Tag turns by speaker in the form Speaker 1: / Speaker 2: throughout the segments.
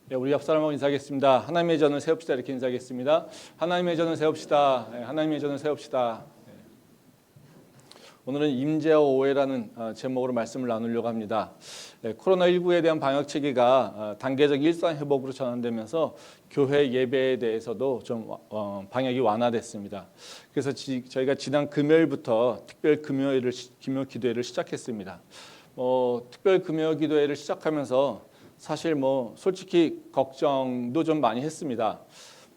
Speaker 1: 네, 우리 옆 사람하고 인사하겠습니다. 하나님의 전을 세웁시다. 이렇게 인사하겠습니다. 하나님의 전을 세웁시다. 네, 하나님의 전을 세웁시다. 네. 오늘은 임재와 오해라는 제목으로 말씀을 나누려고 합니다. 네, 코로나19에 대한 방역 체계가 단계적 일상 회복으로 전환되면서 교회 예배에 대해서도 좀 방역이 완화됐습니다. 그래서 저희가 지난 금요일부터 특별 금요 기도회를 시작했습니다. 특별 금요 기도회를 시작하면서 사실 솔직히 걱정도 좀 많이 했습니다.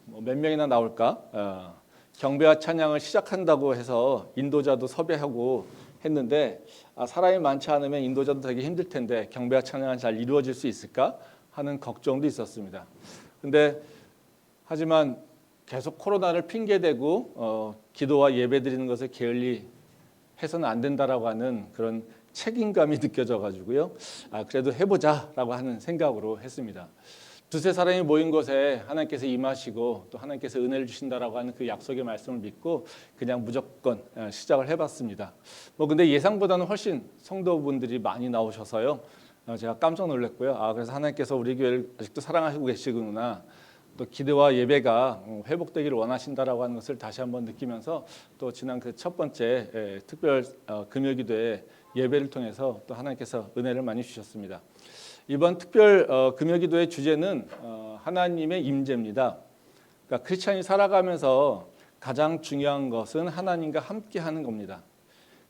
Speaker 1: 몇 명이나 나올까? 경배와 찬양을 시작한다고 해서 인도자도 섭외하고 했는데 사람이 많지 않으면 인도자도 되게 힘들 텐데 경배와 찬양은 잘 이루어질 수 있을까 하는 걱정도 있었습니다. 근데 하지만 계속 코로나를 핑계대고 기도와 예배 드리는 것을 게을리 해서는 안 된다라고 하는 그런 책임감이 느껴져 가지고요. 그래도 해보자라고 하는 생각으로 했습니다. 두세 사람이 모인 곳에 하나님께서 임하시고 또 하나님께서 은혜를 주신다라고 하는 그 약속의 말씀을 믿고 그냥 무조건 시작을 해봤습니다. 근데 예상보다는 훨씬 성도분들이 많이 나오셔서요. 제가 깜짝 놀랐고요. 그래서 하나님께서 우리 교회를 아직도 사랑하고 계시구나. 또 기도와 예배가 회복되기를 원하신다라고 하는 것을 다시 한번 느끼면서 또 지난 그 첫 번째 특별 금요기도에 예배를 통해서 또 하나님께서 은혜를 많이 주셨습니다. 이번 특별 금요기도의 주제는 하나님의 임재입니다. 그러니까 크리스찬이 살아가면서 가장 중요한 것은 하나님과 함께하는 겁니다.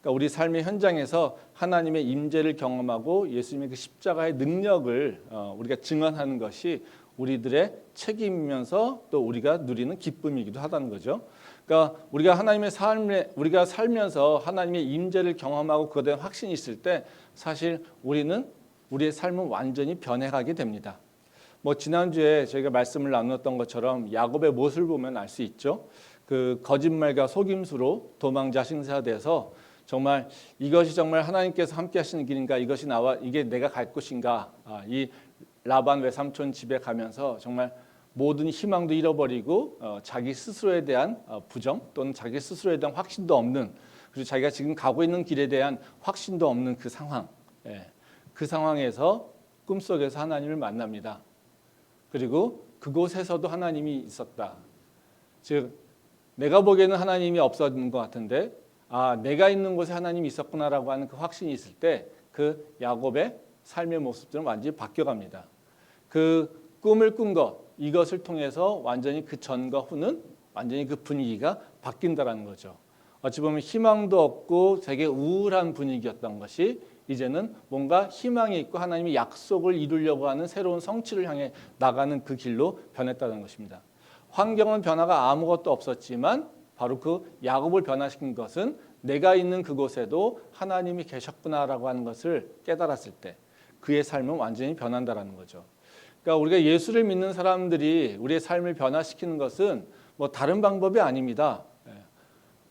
Speaker 1: 그러니까 우리 삶의 현장에서 하나님의 임재를 경험하고 예수님의 그 십자가의 능력을 우리가 증언하는 것이 우리들의 책임이면서 또 우리가 누리는 기쁨이기도 하다는 거죠. 그러니까 우리가 살면서 하나님의 임재를 경험하고 그것에 대한 확신이 있을 때 사실 우리의 삶은 완전히 변해가게 됩니다. 지난주에 저희가 말씀을 나누었던 것처럼 야곱의 못을 보면 알 수 있죠. 그 거짓말과 속임수로 도망자 신사돼서 정말 이것이 정말 하나님께서 함께 하시는 길인가, 이게 내가 갈 곳인가, 이 라반 외삼촌 집에 가면서 정말 모든 희망도 잃어버리고 자기 스스로에 대한 부정 또는 자기 스스로에 대한 확신도 없는, 그리고 자기가 지금 가고 있는 길에 대한 확신도 없는 그 상황, 그 상황에서 꿈속에서 하나님을 만납니다. 그리고 그곳에서도 하나님이 있었다. 즉 내가 보기에는 하나님이 없어진 것 같은데 내가 있는 곳에 하나님이 있었구나라고 하는 그 확신이 있을 때 그 야곱의 삶의 모습들은 완전히 바뀌어갑니다. 그 꿈을 꾼 것, 이것을 통해서 완전히 그 전과 후는 완전히 그 분위기가 바뀐다는 거죠. 어찌 보면 희망도 없고 되게 우울한 분위기였던 것이 이제는 뭔가 희망이 있고 하나님의 약속을 이루려고 하는 새로운 성취를 향해 나가는 그 길로 변했다는 것입니다. 환경은 변화가 아무것도 없었지만 바로 그 야곱을 변화시킨 것은 내가 있는 그곳에도 하나님이 계셨구나라고 하는 것을 깨달았을 때 그의 삶은 완전히 변한다는 거죠. 그러니까 우리가 예수를 믿는 사람들이 우리의 삶을 변화시키는 것은 다른 방법이 아닙니다.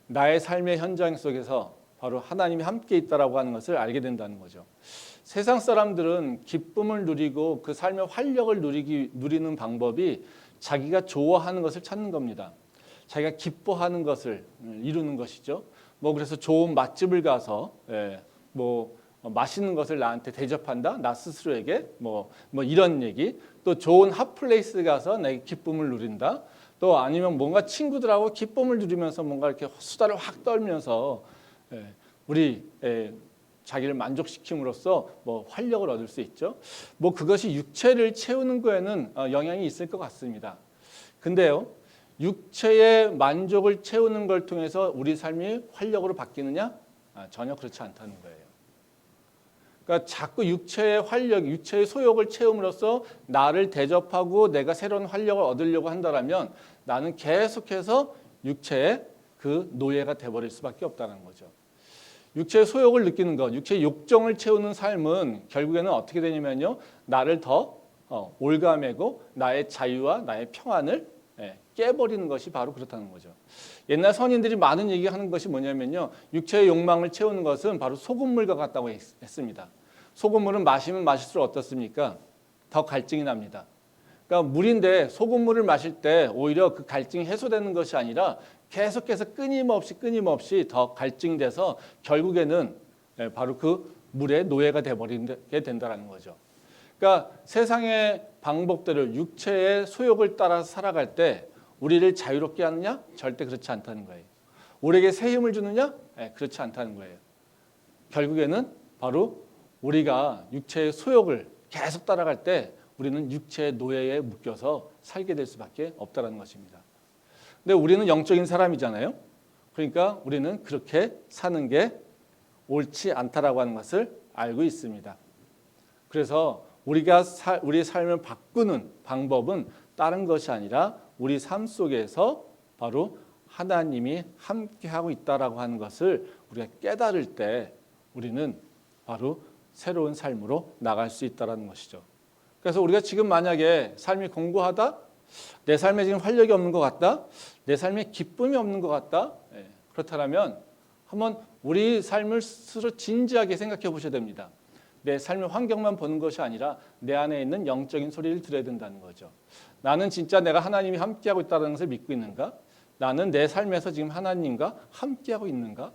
Speaker 1: 나의 삶의 현장 속에서 바로 하나님이 함께 있다라고 하는 것을 알게 된다는 거죠. 세상 사람들은 기쁨을 누리고 그 삶의 활력을 누리는 방법이 자기가 좋아하는 것을 찾는 겁니다. 자기가 기뻐하는 것을 이루는 것이죠. 그래서 좋은 맛집을 가서 맛있는 것을 나한테 대접한다. 나 스스로에게 이런 얘기. 또 좋은 핫플레이스 가서 내 기쁨을 누린다. 또 아니면 뭔가 친구들하고 기쁨을 누리면서 뭔가 이렇게 수다를 확 떨면서 자기를 만족시킴으로써 활력을 얻을 수 있죠. 그것이 육체를 채우는 거에는 영향이 있을 것 같습니다. 근데요, 육체의 만족을 채우는 걸 통해서 우리 삶이 활력으로 바뀌느냐? 전혀 그렇지 않다는 거예요. 그러니까 자꾸 육체의 활력, 육체의 소욕을 채움으로써 나를 대접하고 내가 새로운 활력을 얻으려고 한다면 나는 계속해서 육체의 그 노예가 돼버릴 수밖에 없다는 거죠. 육체의 소욕을 느끼는 것, 육체의 욕정을 채우는 삶은 결국에는 어떻게 되냐면요, 나를 더 올가매고 나의 자유와 나의 평안을 깨버리는 것이 바로 그렇다는 거죠. 옛날 선인들이 많은 얘기하는 것이 뭐냐면요, 육체의 욕망을 채우는 것은 바로 소금물과 같다고 했습니다. 소금물은 마시면 마실수록 어떻습니까? 더 갈증이 납니다. 그러니까 물인데 소금물을 마실 때 오히려 그 갈증이 해소되는 것이 아니라 계속해서 끊임없이 더 갈증돼서 결국에는 바로 그 물의 노예가 되어버리게 된다는 거죠. 그러니까 세상의 방법대로 육체의 소욕을 따라서 살아갈 때 우리를 자유롭게 하느냐? 절대 그렇지 않다는 거예요. 우리에게 새 힘을 주느냐? 네, 그렇지 않다는 거예요. 결국에는 바로 우리가 육체의 소욕을 계속 따라갈 때 우리는 육체의 노예에 묶여서 살게 될 수밖에 없다는 것입니다. 근데 우리는 영적인 사람이잖아요. 그러니까 우리는 그렇게 사는 게 옳지 않다라고 하는 것을 알고 있습니다. 그래서 우리가 우리의 삶을 바꾸는 방법은 다른 것이 아니라 우리 삶 속에서 바로 하나님이 함께하고 있다라고 하는 것을 우리가 깨달을 때 우리는 바로 새로운 삶으로 나갈 수 있다는 것이죠. 그래서 우리가 지금 만약에 삶이 공고하다, 내 삶에 지금 활력이 없는 것 같다, 내 삶에 기쁨이 없는 것 같다, 그렇다면 한번 우리 삶을 스스로 진지하게 생각해 보셔야 됩니다. 내 삶의 환경만 보는 것이 아니라 내 안에 있는 영적인 소리를 들어야 된다는 거죠. 나는 진짜 내가 하나님이 함께하고 있다는 것을 믿고 있는가? 나는 내 삶에서 지금 하나님과 함께하고 있는가?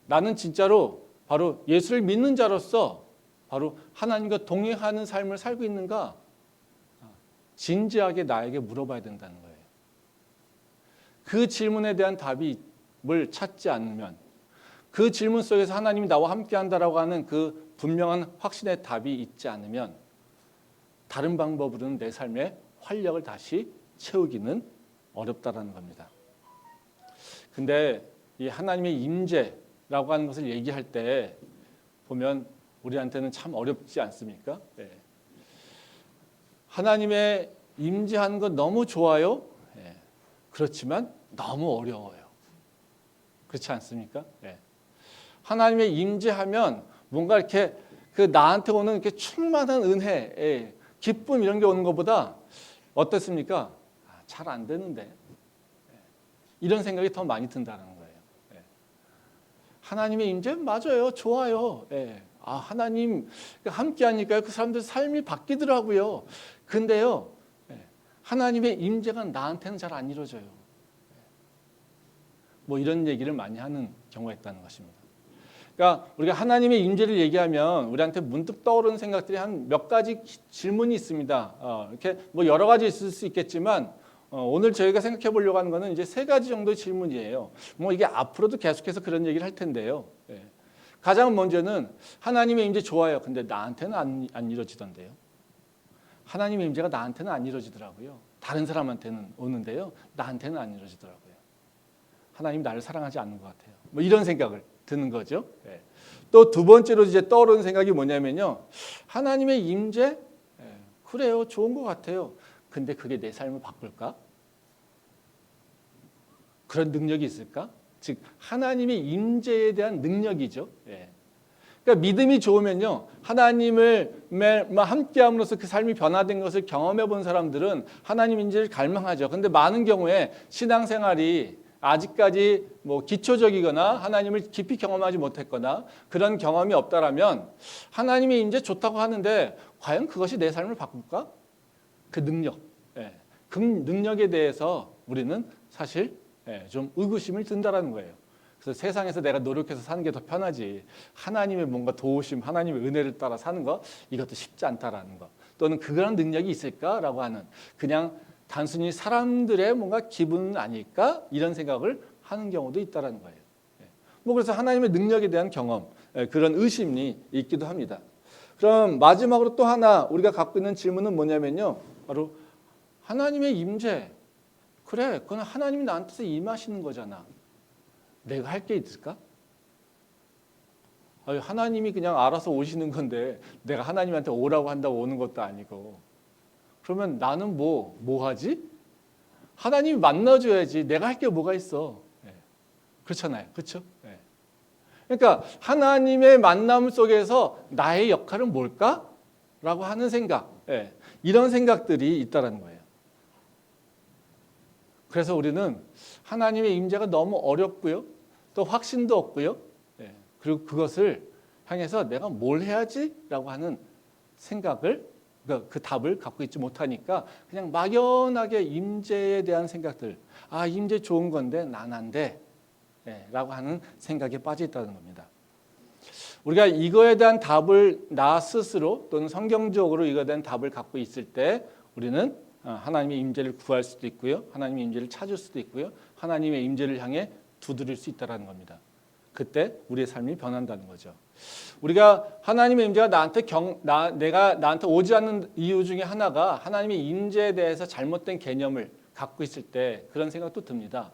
Speaker 1: 나는 진짜로 바로 예수를 믿는 자로서 바로 하나님과 동행하는 삶을 살고 있는가? 진지하게 나에게 물어봐야 된다는 거예요. 그 질문에 대한 답을 찾지 않으면, 그 질문 속에서 하나님이 나와 함께한다라고 하는 그 분명한 확신의 답이 있지 않으면 다른 방법으로는 내 삶의 활력을 다시 채우기는 어렵다라는 겁니다. 근데 이 하나님의 임재라고 하는 것을 얘기할 때 보면 우리한테는 참 어렵지 않습니까? 네. 하나님의 임재하는 건 너무 좋아요. 네. 그렇지만 너무 어려워요. 그렇지 않습니까? 네. 하나님의 임재하면 뭔가 이렇게 그 나한테 오는 이렇게 충만한 은혜, 기쁨 이런 게 오는 것보다 어떻습니까? 잘 안 되는데. 이런 생각이 더 많이 든다는 거예요. 하나님의 임재 맞아요, 좋아요. 하나님 함께 하니까요 그 사람들 삶이 바뀌더라고요. 근데요 하나님의 임재가 나한테는 잘 안 이루어져요. 뭐 이런 얘기를 많이 하는 경우가 있다는 것입니다. 그러니까 우리가 하나님의 임재를 얘기하면 우리한테 문득 떠오르는 생각들이 한 몇 가지 질문이 있습니다. 이렇게 뭐 여러 가지 있을 수 있겠지만 오늘 저희가 생각해 보려고 하는 것은 이제 세 가지 정도의 질문이에요. 뭐 이게 앞으로도 계속해서 그런 얘기를 할 텐데요. 가장 먼저는 하나님의 임재 좋아요. 근데 나한테는 안 이루어지던데요. 하나님의 임재가 나한테는 안 이루어지더라고요. 다른 사람한테는 오는데요. 나한테는 안 이루어지더라고요. 하나님 나를 사랑하지 않는 것 같아요. 뭐 이런 생각을 드는 거죠. 또 두 번째로 이제 떠오르는 생각이 뭐냐면요. 하나님의 임재? 그래요. 좋은 것 같아요. 근데 그게 내 삶을 바꿀까? 그런 능력이 있을까? 즉 하나님의 임재에 대한 능력이죠. 그러니까 믿음이 좋으면요. 하나님을 함께함으로써 그 삶이 변화된 것을 경험해 본 사람들은 하나님 임재를 갈망하죠. 근데 많은 경우에 신앙생활이 아직까지 뭐 기초적이거나 하나님을 깊이 경험하지 못했거나 그런 경험이 없다라면 하나님의 임재 좋다고 하는데 과연 그것이 내 삶을 바꿀까? 그 능력, 그 능력에 대해서 우리는 사실 좀 의구심을 든다라는 거예요. 그래서 세상에서 내가 노력해서 사는 게 더 편하지 하나님의 뭔가 도우심, 하나님의 은혜를 따라 사는 거 이것도 쉽지 않다라는 거. 또는 그런 능력이 있을까라고 하는 그냥 단순히 사람들의 뭔가 기분은 아닐까 이런 생각을 하는 경우도 있다라는 거예요. 뭐 그래서 하나님의 능력에 대한 경험, 그런 의심이 있기도 합니다. 그럼 마지막으로 또 하나 우리가 갖고 있는 질문은 뭐냐면요. 바로 하나님의 임재. 그래, 그건 하나님이 나한테서 임하시는 거잖아. 내가 할 게 있을까? 하나님이 그냥 알아서 오시는 건데 내가 하나님한테 오라고 한다고 오는 것도 아니고 그러면 나는 뭐 하지? 하나님이 만나줘야지. 내가 할 게 뭐가 있어? 그렇잖아요. 그렇죠? 그러니까 하나님의 만남 속에서 나의 역할은 뭘까? 라고 하는 생각. 이런 생각들이 있다는 거예요. 그래서 우리는 하나님의 임재가 너무 어렵고요. 또 확신도 없고요. 그리고 그것을 향해서 내가 뭘 해야지? 라고 하는 생각을 그 답을 갖고 있지 못하니까 그냥 막연하게 임재에 대한 생각들. 임재 좋은 건데 난 안 돼. 라고 하는 생각에 빠져 있다는 겁니다. 우리가 이거에 대한 답을 나 스스로 또는 성경적으로 이거에 대한 답을 갖고 있을 때 우리는 하나님의 임재를 구할 수도 있고요. 하나님의 임재를 찾을 수도 있고요. 하나님의 임재를 향해 두드릴 수 있다는 겁니다. 그때 우리의 삶이 변한다는 거죠. 우리가 하나님의 임재가 내가 나한테 오지 않는 이유 중에 하나가 하나님의 임재에 대해서 잘못된 개념을 갖고 있을 때 그런 생각도 듭니다.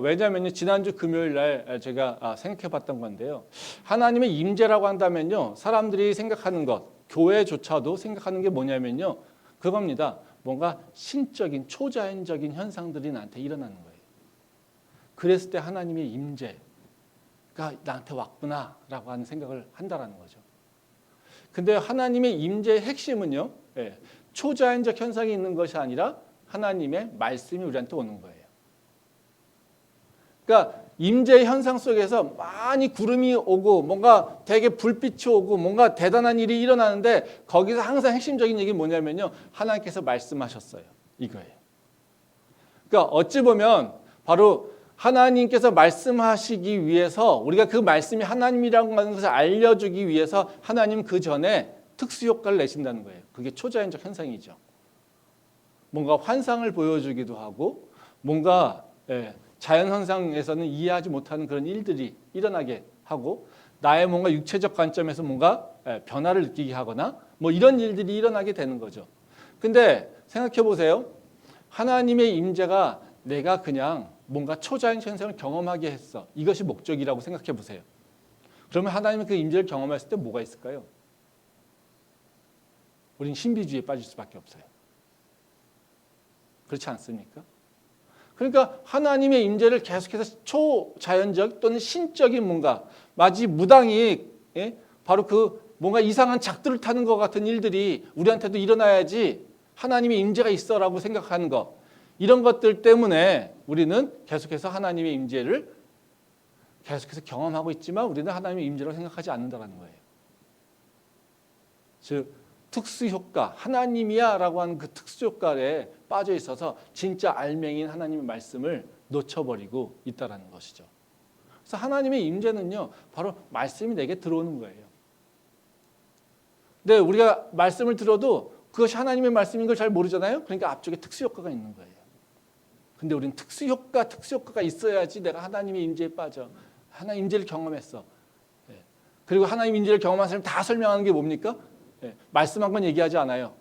Speaker 1: 왜냐하면 지난주 금요일 날 제가 생각해 봤던 건데요. 하나님의 임재라고 한다면요. 사람들이 생각하는 것, 교회조차도 생각하는 게 뭐냐면요. 그겁니다. 뭔가 신적인 초자연적인 현상들이 나한테 일어나는 거예요. 그랬을 때 하나님의 임재가 나한테 왔구나라고 하는 생각을 한다라는 거죠. 근데 하나님의 임재의 핵심은요. 초자연적 현상이 있는 것이 아니라 하나님의 말씀이 우리한테 오는 거예요. 그러니까 임재의 현상 속에서 많이 구름이 오고 뭔가 되게 불빛이 오고 뭔가 대단한 일이 일어나는데 거기서 항상 핵심적인 얘기는 뭐냐면요. 하나님께서 말씀하셨어요. 이거예요. 그러니까 어찌 보면 바로 하나님께서 말씀하시기 위해서 우리가 그 말씀이 하나님이라고 하는 것을 알려주기 위해서 하나님 그 전에 특수효과를 내신다는 거예요. 그게 초자연적 현상이죠. 뭔가 환상을 보여주기도 하고 뭔가 자연현상에서는 이해하지 못하는 그런 일들이 일어나게 하고 나의 뭔가 육체적 관점에서 뭔가 변화를 느끼게 하거나 뭐 이런 일들이 일어나게 되는 거죠. 근데 생각해 보세요. 하나님의 임재가 내가 그냥 뭔가 초자연 현상을 경험하게 했어. 이것이 목적이라고 생각해 보세요. 그러면 하나님의 그 임재를 경험했을 때 뭐가 있을까요? 우린 신비주의에 빠질 수밖에 없어요. 그렇지 않습니까? 그러니까 하나님의 임재를 계속해서 초자연적 또는 신적인 뭔가 마치 무당이 바로 그 뭔가 이상한 작두를 타는 것 같은 일들이 우리한테도 일어나야지 하나님의 임재가 있어라고 생각하는 것 이런 것들 때문에 우리는 계속해서 하나님의 임재를 계속해서 경험하고 있지만 우리는 하나님의 임재라고 생각하지 않는다는 거예요. 즉 특수효과, 하나님이야라고 하는 그 특수효과에 빠져 있어서 진짜 알맹이인 하나님의 말씀을 놓쳐버리고 있다는 것이죠. 그래서 하나님의 임재는요, 바로 말씀이 내게 들어오는 거예요. 근데 우리가 말씀을 들어도 그것이 하나님의 말씀인 걸 잘 모르잖아요. 그러니까 앞쪽에 특수효과가 있는 거예요. 근데 우리는 특수효과가 있어야지 내가 하나님의 임재에 빠져. 하나님 임재를 경험했어. 그리고 하나님 임재를 경험한 사람이 다 설명하는 게 뭡니까? 말씀한 건 얘기하지 않아요.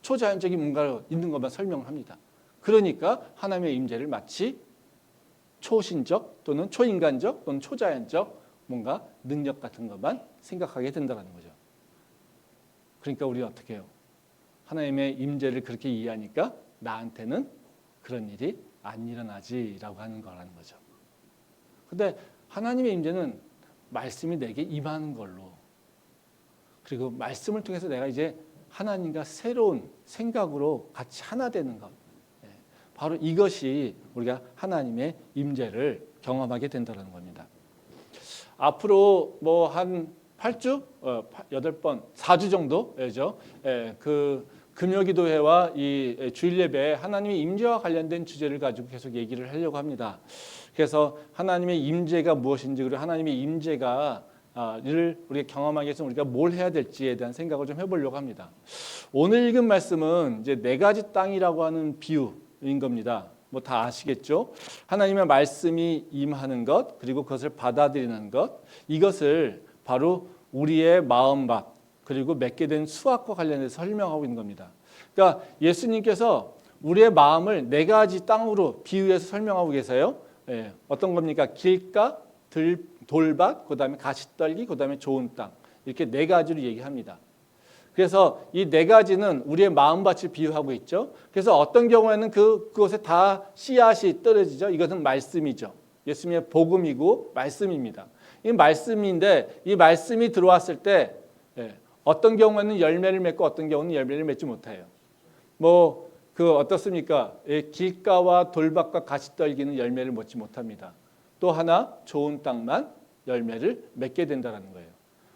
Speaker 1: 초자연적인 뭔가가 있는 것만 설명을 합니다. 그러니까 하나님의 임재를 마치 초신적 또는 초인간적 또는 초자연적 뭔가 능력 같은 것만 생각하게 된다는 거죠. 그러니까 우리는 어떻게 해요? 하나님의 임재를 그렇게 이해하니까 나한테는 그런 일이 안 일어나지라고 하는 거라는 거죠. 근데 하나님의 임재는 말씀이 내게 임하는 걸로 그리고 말씀을 통해서 내가 이제 하나님과 새로운 생각으로 같이 하나 되는 것. 바로 이것이 우리가 하나님의 임재를 경험하게 된다는 겁니다. 앞으로 뭐 한 8주, 8번, 4주 정도죠. 그 금요기도회와 이 주일 예배에 하나님의 임재와 관련된 주제를 가지고 계속 얘기를 하려고 합니다. 그래서 하나님의 임재가 무엇인지 그리고 하나님의 임재가 를 우리가 경험하기 위해서 우리가 뭘 해야 될지에 대한 생각을 좀 해보려고 합니다. 오늘 읽은 말씀은 이제 4가지 땅이라고 하는 비유인 겁니다. 뭐 다 아시겠죠? 하나님의 말씀이 임하는 것 그리고 그것을 받아들이는 것 이것을 바로 우리의 마음밭 그리고 맺게 된 수확과 관련해서 설명하고 있는 겁니다. 그러니까 예수님께서 우리의 마음을 4가지 땅으로 비유해서 설명하고 계세요. 어떤 겁니까? 길가, 돌밭, 그다음에 가시떨기, 그다음에 좋은 땅 이렇게 4가지로 얘기합니다. 그래서 이 4가지는 우리의 마음밭을 비유하고 있죠. 그래서 어떤 경우에는 그곳에 다 씨앗이 떨어지죠. 이것은 말씀이죠. 예수님의 복음이고 말씀입니다. 이 말씀인데 이 말씀이 들어왔을 때 어떤 경우에는 열매를 맺고 어떤 경우는 열매를 맺지 못해요. 뭐 어떻습니까? 길가와 돌밭과 가시떨기는 열매를 맺지 못합니다. 또 하나 좋은 땅만 열매를 맺게 된다는 거예요.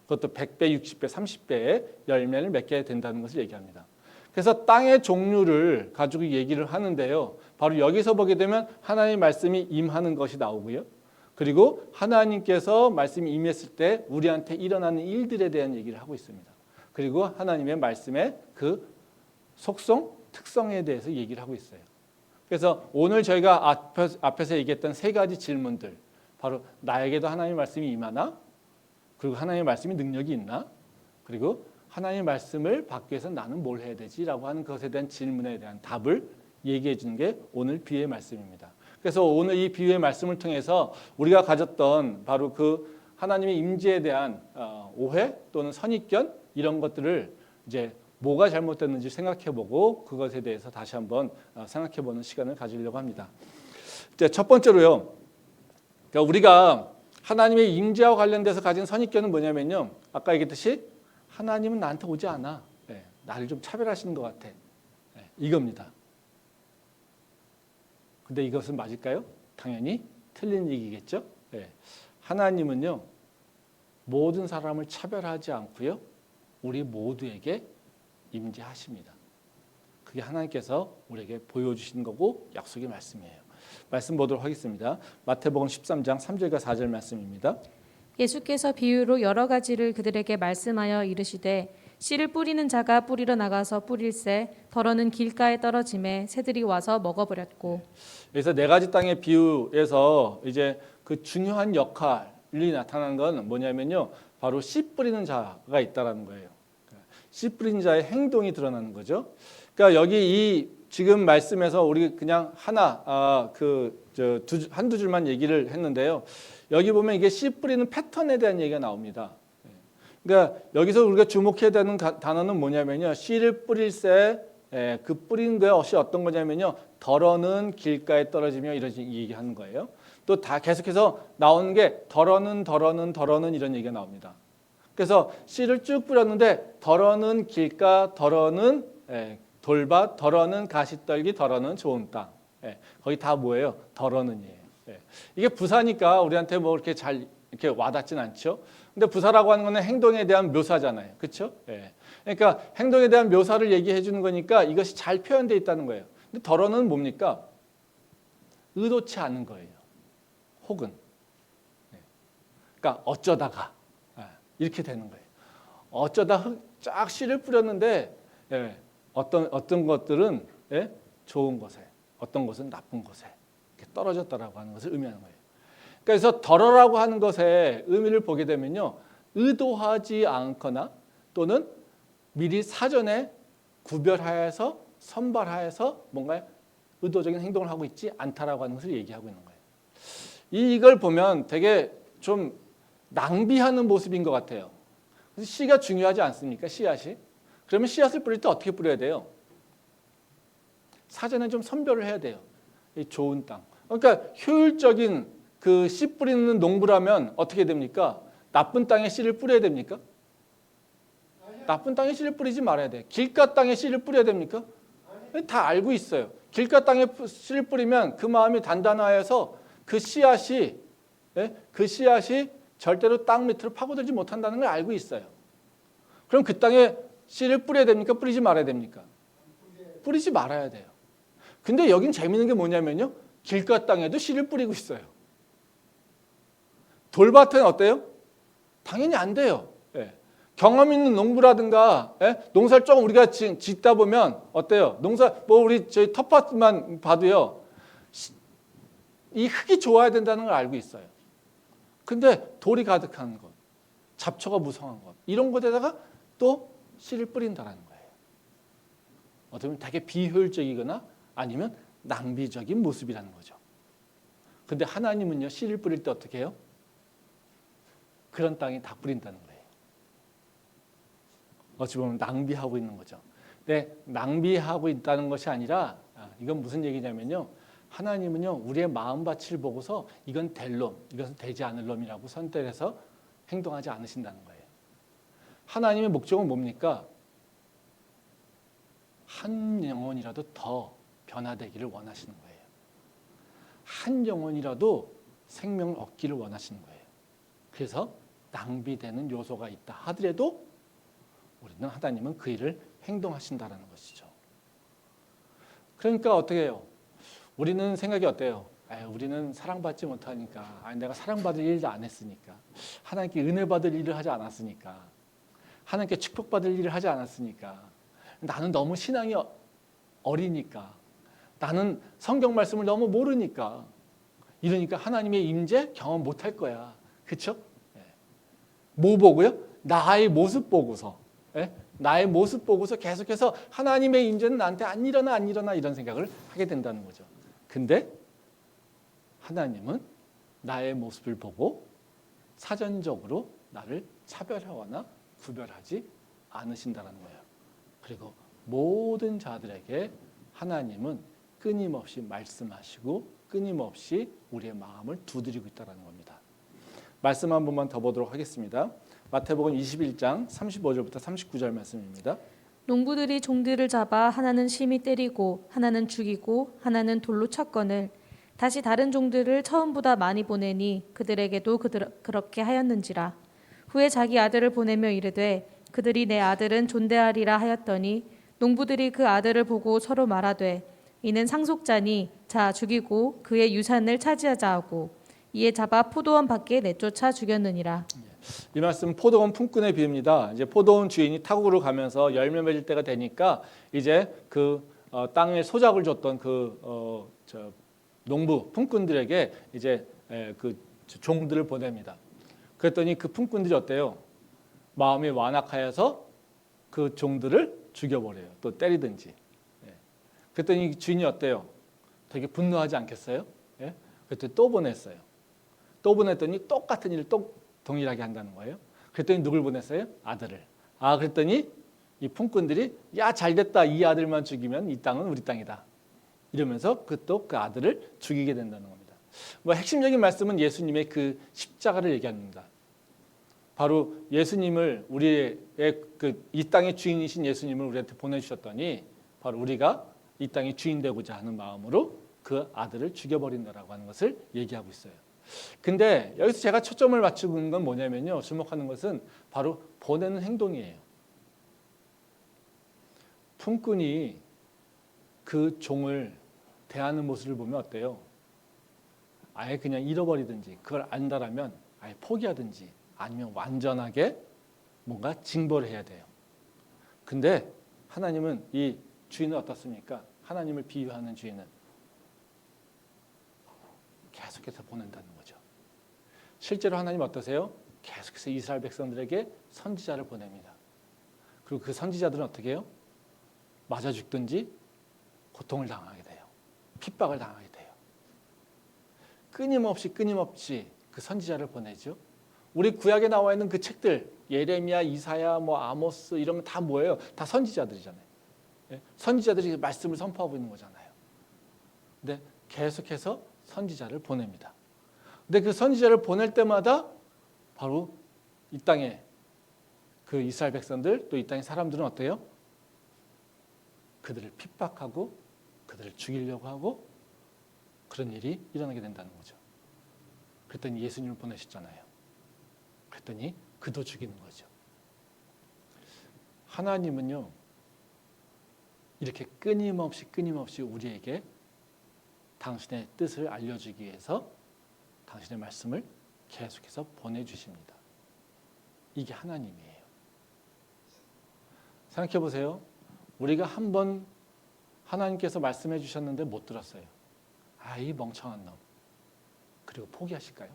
Speaker 1: 그것도 100배, 60배, 30배의 열매를 맺게 된다는 것을 얘기합니다. 그래서 땅의 종류를 가지고 얘기를 하는데요. 바로 여기서 보게 되면 하나님의 말씀이 임하는 것이 나오고요. 그리고 하나님께서 말씀이 임했을 때 우리한테 일어나는 일들에 대한 얘기를 하고 있습니다. 그리고 하나님의 말씀의 그 속성, 특성에 대해서 얘기를 하고 있어요. 그래서 오늘 저희가 앞에서 얘기했던 세 가지 질문들, 바로 나에게도 하나님의 말씀이 임하나? 그리고 하나님의 말씀이 능력이 있나? 그리고 하나님의 말씀을 받기 위해서 나는 뭘 해야 되지? 라고 하는 것에 대한 질문에 대한 답을 얘기해 주는 게 오늘 비유의 말씀입니다. 그래서 오늘 이 비유의 말씀을 통해서 우리가 가졌던 바로 그 하나님의 임재에 대한 오해 또는 선입견 이런 것들을 이제 뭐가 잘못됐는지 생각해보고 그것에 대해서 다시 한번 생각해보는 시간을 가지려고 합니다. 이제 첫 번째로요. 그러니까 우리가 하나님의 임재와 관련돼서 가진 선입견은 뭐냐면요. 아까 얘기했듯이 하나님은 나한테 오지 않아. 네, 나를 좀 차별하시는 것 같아. 네, 이겁니다. 근데 이것은 맞을까요? 당연히 틀린 얘기겠죠. 네, 하나님은요. 모든 사람을 차별하지 않고요. 우리 모두에게 임재하십니다. 그게 하나님께서 우리에게 보여주신 거고 약속의 말씀이에요. 말씀 보도록 하겠습니다. 마태복음 13장 3절과 4절 말씀입니다.
Speaker 2: 예수께서 비유로 여러 가지를 그들에게 말씀하여 이르시되 씨를 뿌리는 자가 뿌리러 나가서 뿌릴새 더러는 길가에 떨어짐에 새들이 와서 먹어버렸고.
Speaker 1: 그래서 네 가지 땅의 비유에서 이제 그 중요한 역할이 나타나는 건 뭐냐면요. 바로 씨 뿌리는 자가 있다라는 거예요. 씨 뿌린 자의 행동이 드러나는 거죠. 그러니까 여기 이 지금 말씀에서 우리 그냥 하나 한두 줄만 얘기를 했는데요. 여기 보면 이게 씨 뿌리는 패턴에 대한 얘기가 나옵니다. 그러니까 여기서 우리가 주목해야 되는 단어는 뭐냐면요. 씨를 뿌릴새 그 뿌린 것이 어떤 거냐면요. 덜어는 길가에 떨어지며 이런 얘기하는 거예요. 또 다 계속해서 나오는 게 덜어는 이런 얘기가 나옵니다. 그래서 씨를 쭉 뿌렸는데 덜어는 길가, 덜어는 돌밭, 덜어는 가시떨기, 덜어는 좋은 땅. 거기 다 뭐예요? 덜어는이에요. 이게 부사니까 우리한테 뭐 이렇게 잘 이렇게 와닿진 않죠. 근데 부사라고 하는 거는 행동에 대한 묘사잖아요. 그렇죠? 그러니까 행동에 대한 묘사를 얘기해 주는 거니까 이것이 잘 표현되어 있다는 거예요. 근데 덜어는 뭡니까? 의도치 않은 거예요. 혹은. 그러니까 어쩌다가 이렇게 되는 거예요. 어쩌다 쫙 씨를 뿌렸는데 어떤 것들은 좋은 곳에, 어떤 것은 나쁜 곳에 이렇게 떨어졌다라고 하는 것을 의미하는 거예요. 그래서 덜어라고 하는 것의 의미를 보게 되면요, 의도하지 않거나 또는 미리 사전에 구별하여서 선발하여서 뭔가 의도적인 행동을 하고 있지 않다라고 하는 것을 얘기하고 있는 거예요. 이걸 보면 되게 좀 낭비하는 모습인 것 같아요. 그래서 씨가 중요하지 않습니까? 씨앗이. 그러면 씨앗을 뿌릴 때 어떻게 뿌려야 돼요? 사전에 좀 선별을 해야 돼요. 이 좋은 땅. 그러니까 효율적인 그 씨 뿌리는 농부라면 어떻게 됩니까? 나쁜 땅에 씨를 뿌려야 됩니까? 나쁜 땅에 씨를 뿌리지 말아야 돼요. 길가 땅에 씨를 뿌려야 됩니까? 다 알고 있어요. 길가 땅에 씨를 뿌리면 그 마음이 단단하여서 그 씨앗이 절대로 땅 밑으로 파고들지 못한다는 걸 알고 있어요. 그럼 그 땅에 씨를 뿌려야 됩니까? 뿌리지 말아야 됩니까? 뿌리지 말아야 돼요. 근데 여긴 재밌는 게 뭐냐면요. 길가 땅에도 씨를 뿌리고 있어요. 돌밭은 어때요? 당연히 안 돼요. 경험 있는 농부라든가 농사를 조금 우리가 짓다 보면 어때요? 농사 뭐 우리 저희 텃밭만 봐도요. 이 흙이 좋아야 된다는 걸 알고 있어요. 근데 돌이 가득한 것, 잡초가 무성한 것 이런 것에다가 또 씨를 뿌린다는 거예요. 어떻게 보면 되게 비효율적이거나 아니면 낭비적인 모습이라는 거죠. 근데 하나님은요. 씨를 뿌릴 때 어떻게 해요? 그런 땅에 다 뿌린다는 거예요. 어찌 보면 낭비하고 있는 거죠. 근데 낭비하고 있다는 것이 아니라 이건 무슨 얘기냐면요. 하나님은요. 우리의 마음밭을 보고서 이건 될 놈, 이것은 되지 않을 놈이라고 선택해서 행동하지 않으신다는 거예요. 하나님의 목적은 뭡니까? 한 영혼이라도 더 변화되기를 원하시는 거예요. 한 영혼이라도 생명을 얻기를 원하시는 거예요. 그래서 낭비되는 요소가 있다 하더라도 우리는 하나님은 그 일을 행동하신다는 것이죠. 그러니까 어떻게 해요? 우리는 생각이 어때요? 우리는 사랑받지 못하니까, 내가 사랑받을 일도 안 했으니까, 하나님께 은혜 받을 일을 하지 않았으니까, 하나님께 축복받을 일을 하지 않았으니까, 나는 너무 신앙이 어리니까, 나는 성경 말씀을 너무 모르니까, 이러니까 하나님의 임재 경험 못할 거야. 그렇죠? 뭐 보고요? 나의 모습 보고서. 나의 모습 보고서 계속해서 하나님의 임재는 나한테 안 일어나 이런 생각을 하게 된다는 거죠. 근데 하나님은 나의 모습을 보고 사전적으로 나를 차별하거나 구별하지 않으신다는 거예요. 그리고 모든 자들에게 하나님은 끊임없이 말씀하시고 끊임없이 우리의 마음을 두드리고 있다는 겁니다. 말씀 한 번만 더 보도록 하겠습니다. 마태복음 21장 35절부터 39절 말씀입니다.
Speaker 2: 농부들이 종들을 잡아 하나는 심히 때리고 하나는 죽이고 하나는 돌로 쳤거늘 다시 다른 종들을 처음보다 많이 보내니 그들에게도 그렇게 하였는지라. 후에 자기 아들을 보내며 이르되 그들이 내 아들은 존대하리라 하였더니 농부들이 그 아들을 보고 서로 말하되 이는 상속자니 자 죽이고 그의 유산을 차지하자 하고 이에 잡아 포도원 밖에 내쫓아 죽였느니라.
Speaker 1: 이 말씀 포도원 품꾼의 비유입니다. 이제 포도원 주인이 타국으로 가면서 열매 맺을 때가 되니까 이제 그 땅에 소작을 줬던 농부 품꾼들에게 이제 그 종들을 보냅니다. 그랬더니 그 품꾼들이 어때요? 마음이 완악하여서 그 종들을 죽여버려요. 또 때리든지. 그랬더니 주인이 어때요? 되게 분노하지 않겠어요? 그랬더니 또 보냈어요. 또 보냈더니 똑같은 일을 또 동일하게 한다는 거예요. 그랬더니 누굴 보냈어요? 아들을. 그랬더니 이 품꾼들이 야 잘됐다. 이 아들만 죽이면 이 땅은 우리 땅이다. 이러면서 그 아들을 죽이게 된다는 겁니다. 핵심적인 말씀은 예수님의 그 십자가를 얘기합니다. 바로 예수님을 우리의 이 땅의 주인이신 예수님을 우리한테 보내주셨더니 바로 우리가 이 땅의 주인 되고자 하는 마음으로 그 아들을 죽여버린다라고 하는 것을 얘기하고 있어요. 근데 여기서 제가 초점을 맞추는 건 뭐냐면요. 주목하는 것은 바로 보내는 행동이에요. 품꾼이 그 종을 대하는 모습을 보면 어때요? 아예 그냥 잃어버리든지 그걸 안다라면 아예 포기하든지 아니면 완전하게 뭔가 징벌을 해야 돼요. 근데 하나님은 이 주인은 어떻습니까? 하나님을 비유하는 주인은 계속해서 보낸다는 거죠. 실제로 하나님 어떠세요? 계속해서 이스라엘 백성들에게 선지자를 보냅니다. 그리고 그 선지자들은 어떻게 해요? 맞아 죽든지 고통을 당하게 돼요. 핍박을 당하게 돼요. 끊임없이 그 선지자를 보내죠. 우리 구약에 나와 있는 그 책들 예레미야, 이사야, 아모스 이런 건 다 뭐예요? 다 선지자들이잖아요. 선지자들이 말씀을 선포하고 있는 거잖아요. 근데 계속해서 선지자를 보냅니다. 근데 그 선지자를 보낼 때마다 바로 이 땅에 그 이스라엘 백성들 또 이 땅의 사람들은 어때요? 그들을 핍박하고 그들을 죽이려고 하고 그런 일이 일어나게 된다는 거죠. 그랬더니 예수님을 보내셨잖아요. 그랬더니 그도 죽이는 거죠. 하나님은요. 이렇게 끊임없이 우리에게 당신의 뜻을 알려주기 위해서 당신의 말씀을 계속해서 보내주십니다. 이게 하나님이에요. 생각해 보세요. 우리가 한 번 하나님께서 말씀해 주셨는데 못 들었어요. 이 멍청한 놈. 그리고 포기하실까요?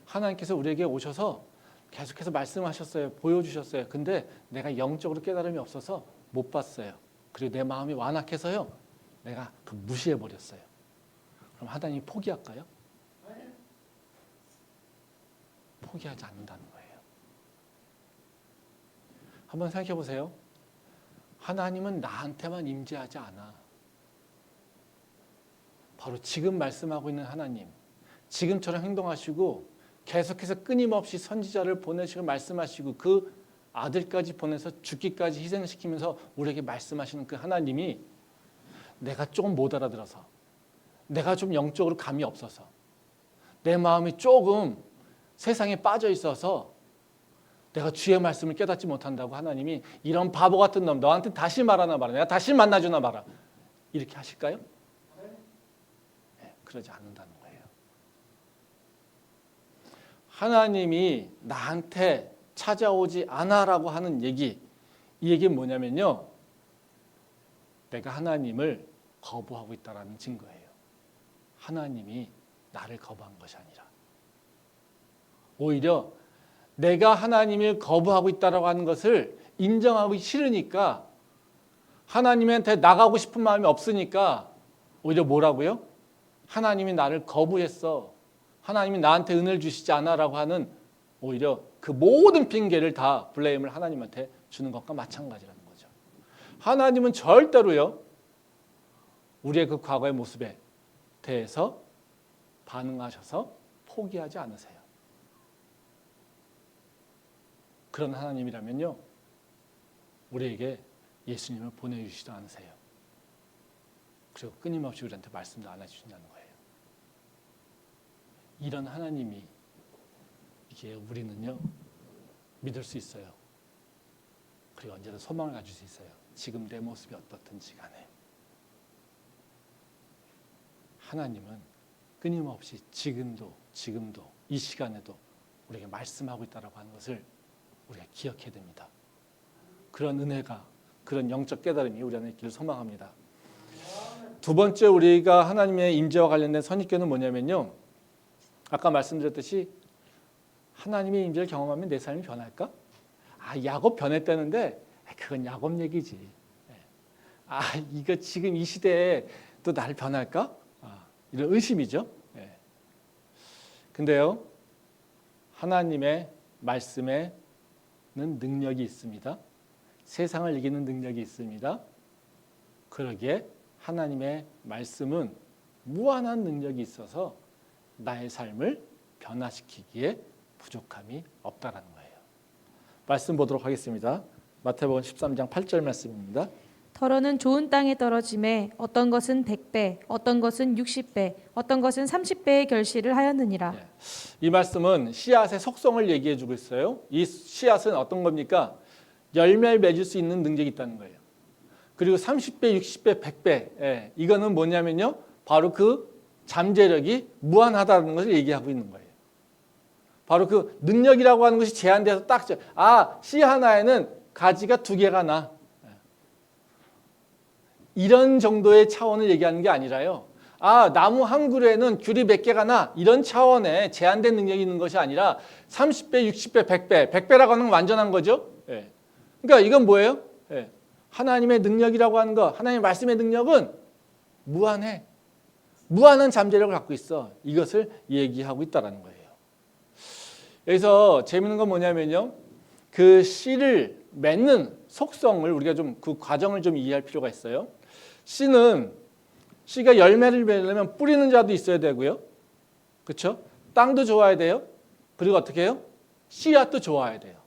Speaker 1: 하나님께서 우리에게 오셔서 계속해서 말씀하셨어요. 보여주셨어요. 근데 내가 영적으로 깨달음이 없어서 못 봤어요. 그리고 내 마음이 완악해서요. 내가 무시해버렸어요. 그럼 하나님이 포기할까요? 포기하지 않는다는 거예요. 한번 생각해 보세요. 하나님은 나한테만 임재하지 않아. 바로 지금 말씀하고 있는 하나님, 지금처럼 행동하시고 계속해서 끊임없이 선지자를 보내시고 말씀하시고 그 아들까지 보내서 죽기까지 희생시키면서 우리에게 말씀하시는 그 하나님이 내가 조금 못 알아들어서, 내가 좀 영적으로 감이 없어서, 내 마음이 조금 세상에 빠져 있어서 내가 주의 말씀을 깨닫지 못한다고 하나님이 이런 바보 같은 놈 너한테 다시 말하나 봐라, 내가 다시 만나주나 봐라, 이렇게 하실까요? 그러지 않는다는 거예요. 하나님이 나한테 찾아오지 않아라고 하는 얘기, 이 얘기는 뭐냐면요, 내가 하나님을 거부하고 있다는 증거예요. 하나님이 나를 거부한 것이 아니라 오히려 내가 하나님을 거부하고 있다고 하는 것을 인정하기 싫으니까, 하나님한테 나가고 싶은 마음이 없으니까 오히려 뭐라고요? 하나님이 나를 거부했어, 하나님이 나한테 은혜를 주시지 않아라고 하는, 오히려 그 모든 핑계를 다 블레임을 하나님한테 주는 것과 마찬가지라는 거죠. 하나님은 절대로요, 우리의 그 과거의 모습에 대해서 반응하셔서 포기하지 않으세요. 그런 하나님이라면요, 우리에게 예수님을 보내주시지도 않으세요. 그리고 끊임없이 우리한테 말씀도 안 해주신다는 거예요. 이런 하나님이, 이게 우리는요 믿을 수 있어요. 그리고 언제든 소망을 가질 수 있어요. 지금 내 모습이 어떻든지 간에 하나님은 끊임없이 지금도 이 시간에도 우리에게 말씀하고 있다고 하는 것을 우리가 기억해야 됩니다. 그런 은혜가, 그런 영적 깨달음이 우리 안에 있기를 소망합니다. 두 번째, 우리가 하나님의 임재와 관련된 선입견은 뭐냐면요, 아까 말씀드렸듯이 하나님의 임재를 경험하면 내 삶이 변할까? 야곱 변했다는데 그건 야곱 얘기지. 이거 지금 이 시대에 또 나를 변할까? 이런 의심이죠. 근데요, 하나님의 말씀에는 능력이 있습니다. 세상을 이기는 능력이 있습니다. 그러기에 하나님의 말씀은 무한한 능력이 있어서 나의 삶을 변화시키기에 부족함이 없다라는 거예요. 말씀 보도록 하겠습니다. 마태복음 13장 8절 말씀입니다.
Speaker 2: 더러는 좋은 땅에 떨어짐에 어떤 것은 100배, 어떤 것은 60배, 어떤 것은 30배의 결실을 하였느니라.
Speaker 1: 이 말씀은 씨앗의 속성을 얘기해 주고 있어요. 이 씨앗은 어떤 겁니까? 열매를 맺을 수 있는 능력이 있다는 거예요. 그리고 30배, 60배, 100배, 이거는 뭐냐면요, 바로 그 잠재력이 무한하다는 것을 얘기하고 있는 거예요. 바로 그 능력이라고 하는 것이 제한돼서 딱, 씨 하나에는 가지가 2개가 나, 이런 정도의 차원을 얘기하는 게 아니라요, 나무 한 그루에는 귤이 몇 개가 나, 이런 차원의 제한된 능력이 있는 것이 아니라 30배, 60배, 100배, 100배라고 하는 건 완전한 거죠. 그러니까 이건 뭐예요? 하나님의 능력이라고 하는 거, 하나님의 말씀의 능력은 무한해. 무한한 잠재력을 갖고 있어. 이것을 얘기하고 있다는 거예요. 여기서 재미있는 건 뭐냐면요, 그 씨를 맺는 속성을 우리가 좀, 그 과정을 좀 이해할 필요가 있어요. 씨가 열매를 맺으려면 뿌리는 자도 있어야 되고요, 그렇죠? 땅도 좋아야 돼요. 그리고 어떻게 해요? 씨앗도 좋아야 돼요.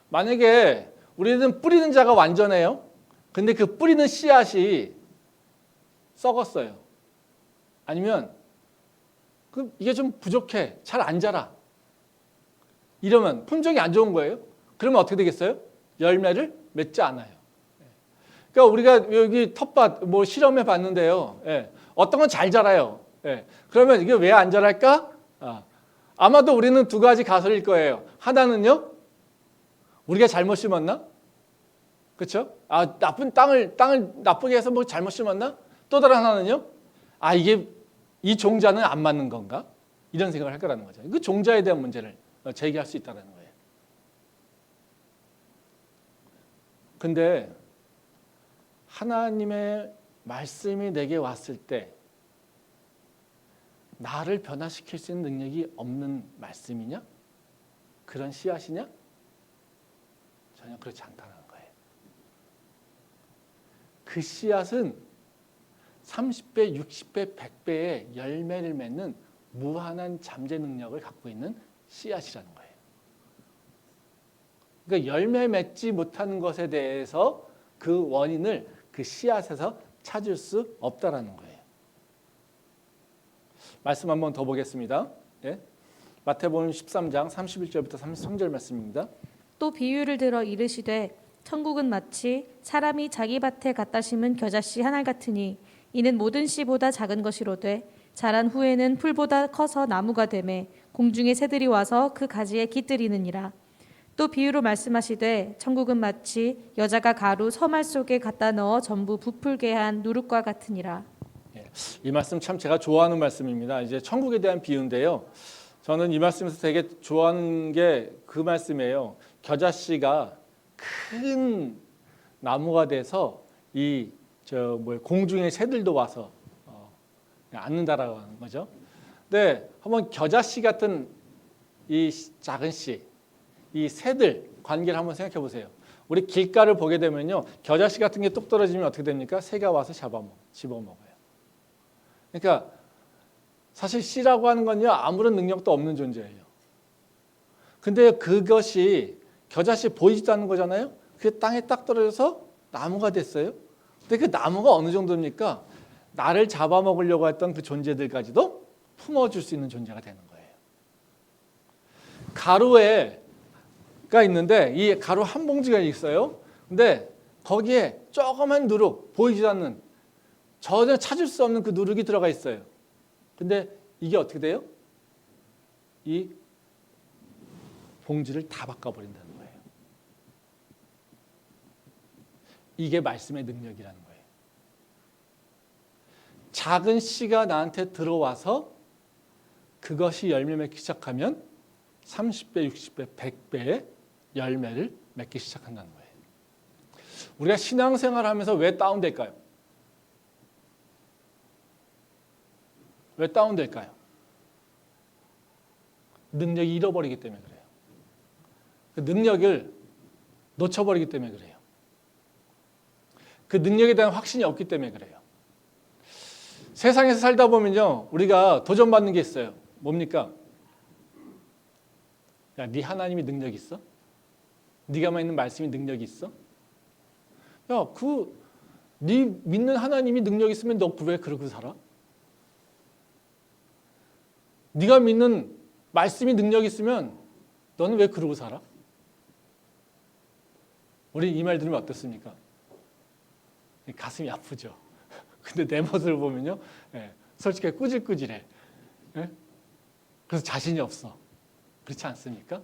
Speaker 1: 만약에 우리는 뿌리는 자가 완전해요. 근데 그 뿌리는 씨앗이 썩었어요. 아니면 이게 좀 부족해, 잘 안 자라, 이러면 품종이 안 좋은 거예요. 그러면 어떻게 되겠어요? 열매를 맺지 않아요. 그러니까 우리가 여기 텃밭 실험해 봤는데요, 어떤 건 잘 자라요. 그러면 이게 왜 안 자랄까? 아마도 우리는 2가지 가설일 거예요. 하나는요, 우리가 잘못 심었나? 그렇죠? 나쁜 땅을 나쁘게 해서 잘못 심었나? 또 다른 하나는요, 이게 이 종자는 안 맞는 건가? 이런 생각을 할 거라는 거죠. 그 종자에 대한 문제를 제기할 수 있다는 거예요. 근데 하나님의 말씀이 내게 왔을 때 나를 변화시킬 수 있는 능력이 없는 말씀이냐? 그런 씨앗이냐? 전혀 그렇지 않다는 거예요. 그 씨앗은 30배, 60배, 100배의 열매를 맺는 무한한 잠재 능력을 갖고 있는 씨앗이라는 거예요. 그러니까 열매 맺지 못하는 것에 대해서 그 원인을 그 씨앗에서 찾을 수 없다라는 거예요. 말씀 한번 더 보겠습니다. 마태복음 13장 31절부터 33절 말씀입니다.
Speaker 2: 또 비유를 들어 이르시되 천국은 마치 사람이 자기 밭에 갖다 심은 겨자씨 하나 같으니 이는 모든 씨보다 작은 것이로되 자란 후에는 풀보다 커서 나무가 되매 공중의 새들이 와서 그 가지에 깃들이느니라. 또 비유로 말씀하시되 천국은 마치 여자가 가루 서말 속에 갖다 넣어 전부 부풀게 한 누룩과 같으니라.
Speaker 1: 이 말씀 참 제가 좋아하는 말씀입니다. 이제 천국에 대한 비유인데요. 저는 이 말씀에서 되게 좋아하는 게 그 말씀이에요. 겨자씨가 큰 나무가 돼서 공중의 새들도 와서 앉는다라고 하는 거죠. 근데 한번 겨자씨 같은 이 작은 씨, 이 새들 관계를 한번 생각해 보세요. 우리 길가를 보게 되면요, 겨자씨 같은 게 뚝 떨어지면 어떻게 됩니까? 새가 와서 집어먹어요. 그러니까 사실 씨라고 하는 건요, 아무런 능력도 없는 존재예요. 근데 그것이 겨자씨 보이지도 않는 거잖아요. 그게 땅에 딱 떨어져서 나무가 됐어요. 근데 그 나무가 어느 정도입니까? 나를 잡아먹으려고 했던 그 존재들까지도 품어줄 수 있는 존재가 되는 거예요. 가루가 있는데 이 가루 한 봉지가 있어요. 근데 거기에 조그만 누룩, 보이지도 않는, 전혀 찾을 수 없는 그 누룩이 들어가 있어요. 근데 이게 어떻게 돼요? 이 봉지를 다 바꿔버린다는 거예요. 이게 말씀의 능력이라는 거예요. 작은 씨가 나한테 들어와서 그것이 열매 맺기 시작하면 30배, 60배, 100배의 열매를 맺기 시작한다는 거예요. 우리가 신앙생활을 하면서 왜 다운될까요? 왜 다운될까요? 능력이 잃어버리기 때문에 그래요. 그 능력을 놓쳐버리기 때문에 그래요. 그 능력에 대한 확신이 없기 때문에 그래요. 세상에서 살다 보면요, 우리가 도전받는 게 있어요. 뭡니까? 야, 네 하나님이 능력 있어? 네가만 있는 말씀이 능력이 있어? 야, 네 믿는 하나님이 능력 있으면 너 왜 그러고 살아? 네가 믿는 말씀이 능력 있으면 너는 왜 그러고 살아? 우리 이 말 들으면 어떻습니까? 가슴이 아프죠. 근데 내 모습을 보면요, 솔직히 꾸질꾸질해. 그래서 자신이 없어. 그렇지 않습니까?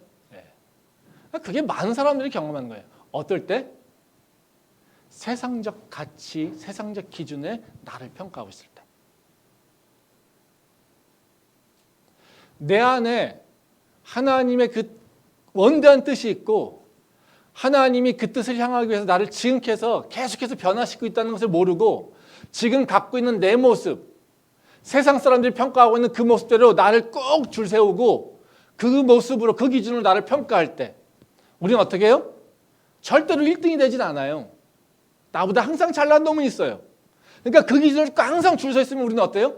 Speaker 1: 그게 많은 사람들이 경험하는 거예요. 어떨 때? 세상적 가치, 세상적 기준에 나를 평가하고 있을 때. 내 안에 하나님의 그 원대한 뜻이 있고 하나님이 그 뜻을 향하기 위해서 나를 지금해서 계속해서 변화시키고 있다는 것을 모르고 지금 갖고 있는 내 모습, 세상 사람들이 평가하고 있는 그 모습대로 나를 꼭 줄 세우고 그 모습으로 그 기준으로 나를 평가할 때 우리는 어떻게 해요? 절대로 1등이 되진 않아요. 나보다 항상 잘난 놈은 있어요. 그러니까 그 기준으로 항상 줄 서 있으면 우리는 어때요?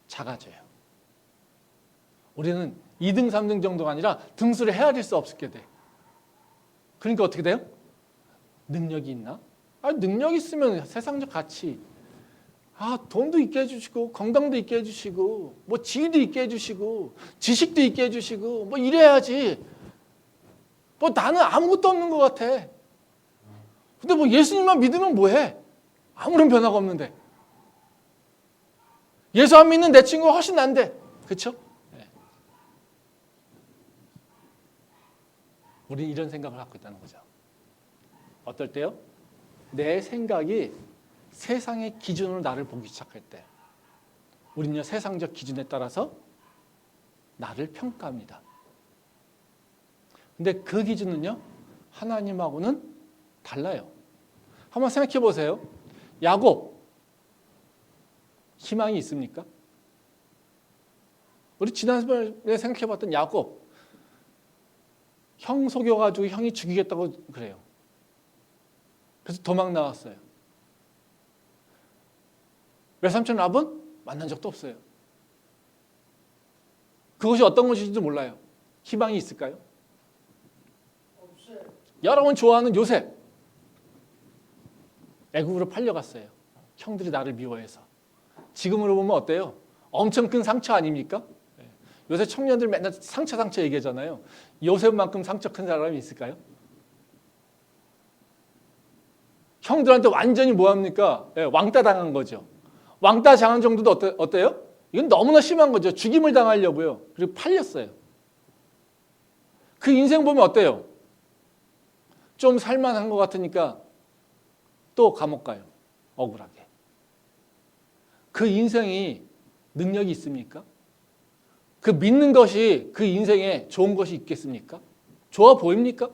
Speaker 1: 작아져요. 우리는 2등, 3등 정도가 아니라 등수를 헤아릴 수 없게 돼. 그러니까 어떻게 돼요? 능력이 있나? 능력 있으면 세상적 가치, 돈도 있게 해주시고 건강도 있게 해주시고 뭐 지위도 있게 해주시고 지식도 있게 해주시고 뭐 이래야지. 뭐 나는 아무것도 없는 것 같아. 근데 뭐 예수님만 믿으면 뭐해? 아무런 변화가 없는데. 예수 안 믿는 내 친구가 훨씬 난데. 그렇죠? 우리는 이런 생각을 갖고 있다는 거죠. 어떨 때요? 내 생각이 세상의 기준으로 나를 보기 시작할 때 우리는요, 세상적 기준에 따라서 나를 평가합니다. 근데 그 기준은요, 하나님하고는 달라요. 한번 생각해 보세요. 야곱, 희망이 있습니까? 우리 지난번에 생각해 봤던 야곱, 형 속여가지고 형이 죽이겠다고 그래요. 그래서 도망 나왔어요. 외삼촌 랍은 만난 적도 없어요. 그것이 어떤 것인지도 몰라요. 희망이 있을까요? 없어요. 여러분 좋아하는 요셉, 애국으로 팔려갔어요. 형들이 나를 미워해서. 지금으로 보면 어때요? 엄청 큰 상처 아닙니까? 요새 청년들 맨날 상처 얘기하잖아요. 요셉만큼 상처 큰 사람이 있을까요? 형들한테 완전히 뭐합니까? 왕따 당한 거죠. 왕따 당한 정도도 어때요? 이건 너무나 심한 거죠. 죽임을 당하려고요. 그리고 팔렸어요. 그 인생 보면 어때요? 좀 살만한 것 같으니까 또 감옥 가요. 억울하게. 그 인생이 능력이 있습니까? 그 믿는 것이 그 인생에 좋은 것이 있겠습니까? 좋아 보입니까?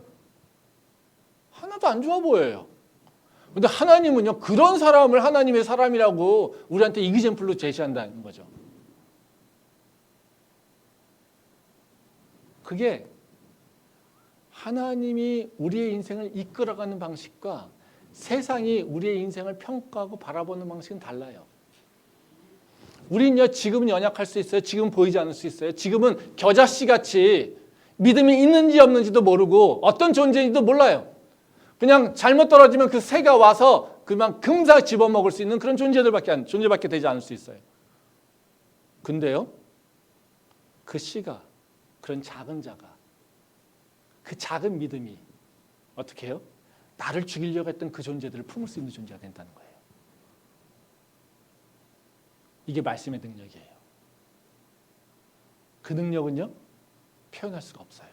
Speaker 1: 하나도 안 좋아 보여요. 근데 하나님은요, 그런 사람을 하나님의 사람이라고 우리한테 이그젬플로 제시한다는 거죠. 그게 하나님이 우리의 인생을 이끌어가는 방식과 세상이 우리의 인생을 평가하고 바라보는 방식은 달라요. 우리는요, 지금은 연약할 수 있어요. 지금은 보이지 않을 수 있어요. 지금은 겨자씨 같이 믿음이 있는지 없는지도 모르고 어떤 존재인지도 몰라요. 그냥 잘못 떨어지면 그 새가 와서 그만 금사 집어먹을 수 있는 그런 존재밖에 되지 않을 수 있어요. 근데요, 그 씨가, 그런 작은 자가, 그 작은 믿음이 어떻게 해요? 나를 죽이려고 했던 그 존재들을 품을 수 있는 존재가 된다는 거예요. 이게 말씀의 능력이에요. 그 능력은요, 표현할 수가 없어요.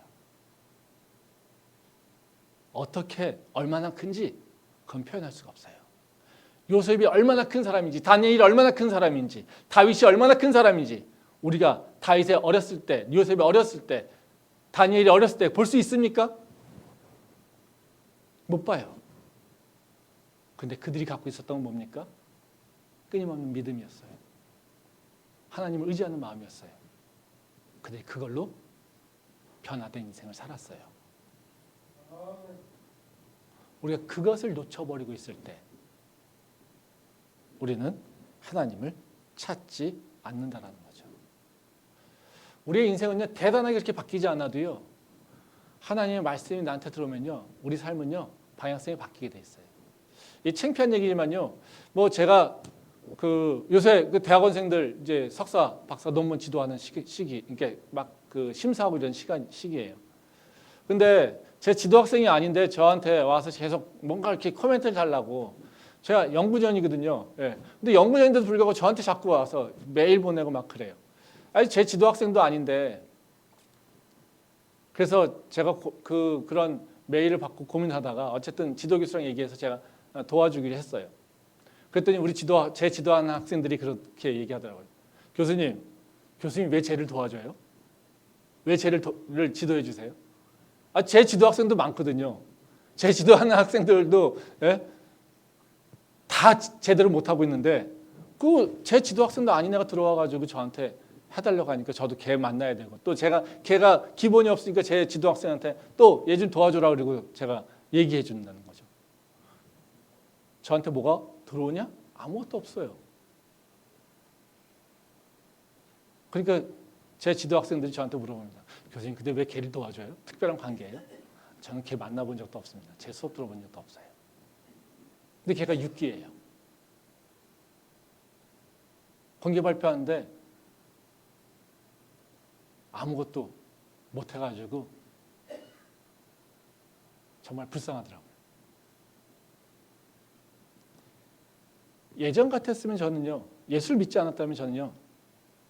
Speaker 1: 어떻게 얼마나 큰지 그건 표현할 수가 없어요. 요셉이 얼마나 큰 사람인지, 다니엘이 얼마나 큰 사람인지, 다윗이 얼마나 큰 사람인지 우리가 다윗이 어렸을 때, 요셉이 어렸을 때, 다니엘이 어렸을 때 볼 수 있습니까? 못 봐요. 근데 그들이 갖고 있었던 건 뭡니까? 끊임없는 믿음이었어요. 하나님을 의지하는 마음이었어요. 근데 그걸로 변화된 인생을 살았어요. 우리가 그것을 놓쳐버리고 있을 때 우리는 하나님을 찾지 않는다라는 거죠. 우리의 인생은요, 대단하게 그렇게 바뀌지 않아도요, 하나님의 말씀이 나한테 들어오면요, 우리 삶은요, 방향성이 바뀌게 돼 있어요. 이 창피한 얘기지만요, 뭐 제가 요새 그 대학원생들 이제 석사, 박사 논문 지도하는 시기, 이렇게 막 그 심사하고 이런 시기예요. 근데 제 지도학생이 아닌데 저한테 와서 계속 뭔가 이렇게 코멘트를 달라고. 제가 연구전이거든요. 예. 근데 연구전인데도 불구하고 저한테 자꾸 와서 메일 보내고 막 그래요. 아니, 제 지도학생도 아닌데. 그래서 제가 그런 메일을 받고 고민하다가 어쨌든 지도교수랑 얘기해서 제가 도와주기로 했어요. 그랬더니 제 지도하는 학생들이 그렇게 얘기하더라고요. 교수님 왜 쟤를 도와줘요? 왜 쟤를 지도해 주세요? 제 지도 학생도 많거든요. 제 지도하는 학생들도 다 제대로 못하고 있는데 제 지도 학생도 아닌 애가 들어와가지고 저한테 해달라고 하니까 저도 걔 만나야 되고 또 걔가 기본이 없으니까 제 지도 학생한테 또 얘 좀 도와주라 그러고 제가 얘기해 준다는 거죠. 저한테 뭐가 들어오냐? 아무것도 없어요. 그러니까 제 지도 학생들이 저한테 물어봅니다. 교수님, 근데 왜 걔를 도와줘요? 특별한 관계예요? 저는 걔 만나본 적도 없습니다. 제 수업 들어본 적도 없어요. 근데 걔가 6기예요. 공개 발표하는데 아무것도 못 해가지고 정말 불쌍하더라고요. 예전 같았으면 저는요, 예수를 믿지 않았다면 저는요,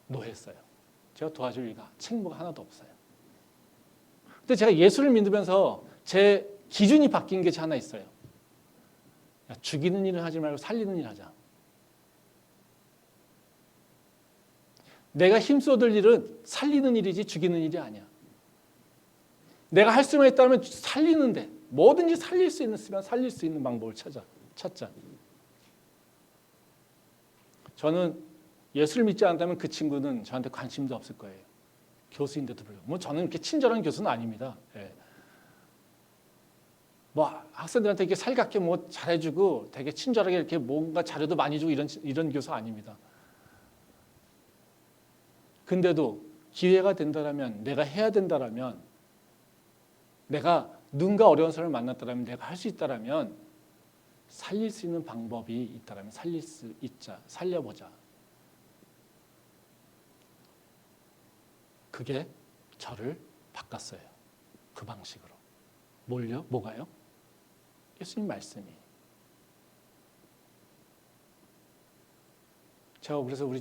Speaker 1: 노했어요. 제가 도와줄 리가 책무가 하나도 없어요. 근데 제가 예수를 믿으면서 제 기준이 바뀐 게 하나 있어요. 야, 죽이는 일을 하지 말고 살리는 일 하자. 내가 힘쏟을 일은 살리는 일이지 죽이는 일이 아니야. 내가 할 수만 있다면 살리는데 뭐든지 살릴 수 있으면 살릴 수 있는 방법을 찾자. 저는 예수를 믿지 않다면 그 친구는 저한테 관심도 없을 거예요. 교수인데도 불구하고. 뭐 저는 이렇게 친절한 교수는 아닙니다. 예. 뭐 학생들한테 이렇게 살갑게 뭐 잘해주고 되게 친절하게 이렇게 뭔가 자료도 많이 주고 이런 교수 아닙니다. 근데도 기회가 된다라면, 내가 해야 된다라면, 내가 누군가 어려운 사람을 만났다라면, 내가 할 수 있다라면, 살릴 수 있는 방법이 있다라면 살려보자. 그게 저를 바꿨어요. 그 방식으로. 뭐가요? 예수님 말씀이. 제가 그래서 우리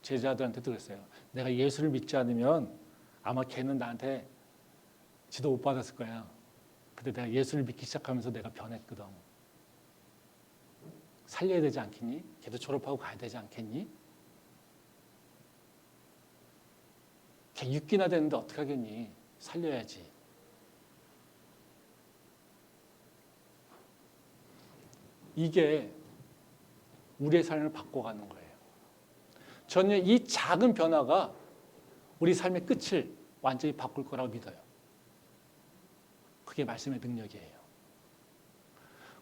Speaker 1: 제자들한테도 그랬어요. 내가 예수를 믿지 않으면 아마 걔는 나한테 지도 못 받았을 거야. 근데 내가 예수를 믿기 시작하면서 내가 변했거든. 살려야 되지 않겠니? 걔도 졸업하고 가야 되지 않겠니? 걔 6기나 됐는데 어떡하겠니? 살려야지. 이게 우리의 삶을 바꿔가는 거예요. 저는 이 작은 변화가 우리 삶의 끝을 완전히 바꿀 거라고 믿어요. 그게 말씀의 능력이에요.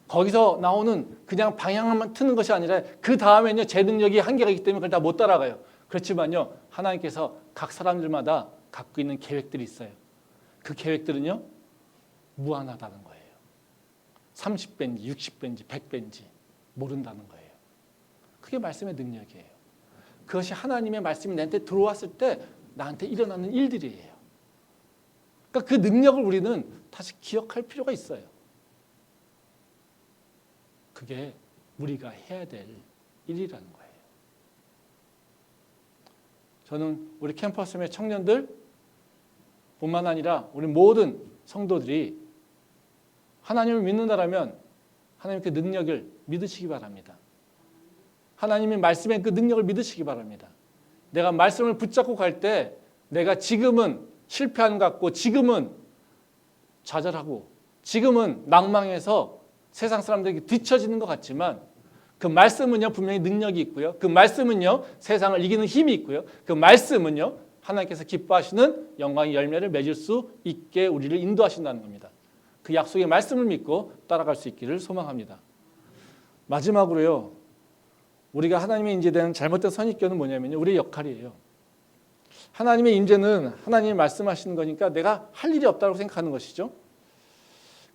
Speaker 1: 거기서 나오는 그냥 방향만 트는 것이 아니라 그 다음에는요, 제 능력이 한계가 있기 때문에 그걸 다 못 따라가요. 그렇지만요, 하나님께서 각 사람들마다 갖고 있는 계획들이 있어요. 그 계획들은요, 무한하다는 거예요. 30배인지 60배인지 100배인지 모른다는 거예요. 그게 말씀의 능력이에요. 그것이 하나님의 말씀이 나한테 들어왔을 때 나한테 일어나는 일들이에요. 그러니까 그 능력을 우리는 다시 기억할 필요가 있어요. 그게 우리가 해야 될 일이라는 거예요. 저는 우리 캠퍼스의 청년들 뿐만 아니라 우리 모든 성도들이 하나님을 믿는다라면 하나님의 그 능력을 믿으시기 바랍니다. 하나님의 말씀의 그 능력을 믿으시기 바랍니다. 내가 말씀을 붙잡고 갈 때 내가 지금은 실패하는 것 같고 지금은 좌절하고 지금은 낭망해서 세상 사람들에게 뒤처지는 것 같지만 그 말씀은요, 분명히 능력이 있고요. 그 말씀은요, 세상을 이기는 힘이 있고요. 그 말씀은요, 하나님께서 기뻐하시는 영광의 열매를 맺을 수 있게 우리를 인도하신다는 겁니다. 그 약속의 말씀을 믿고 따라갈 수 있기를 소망합니다. 마지막으로요, 우리가 하나님의 임재되는 잘못된 선입견은 뭐냐면요, 우리의 역할이에요. 하나님의 임재는 하나님이 말씀하시는 거니까 내가 할 일이 없다고 생각하는 것이죠.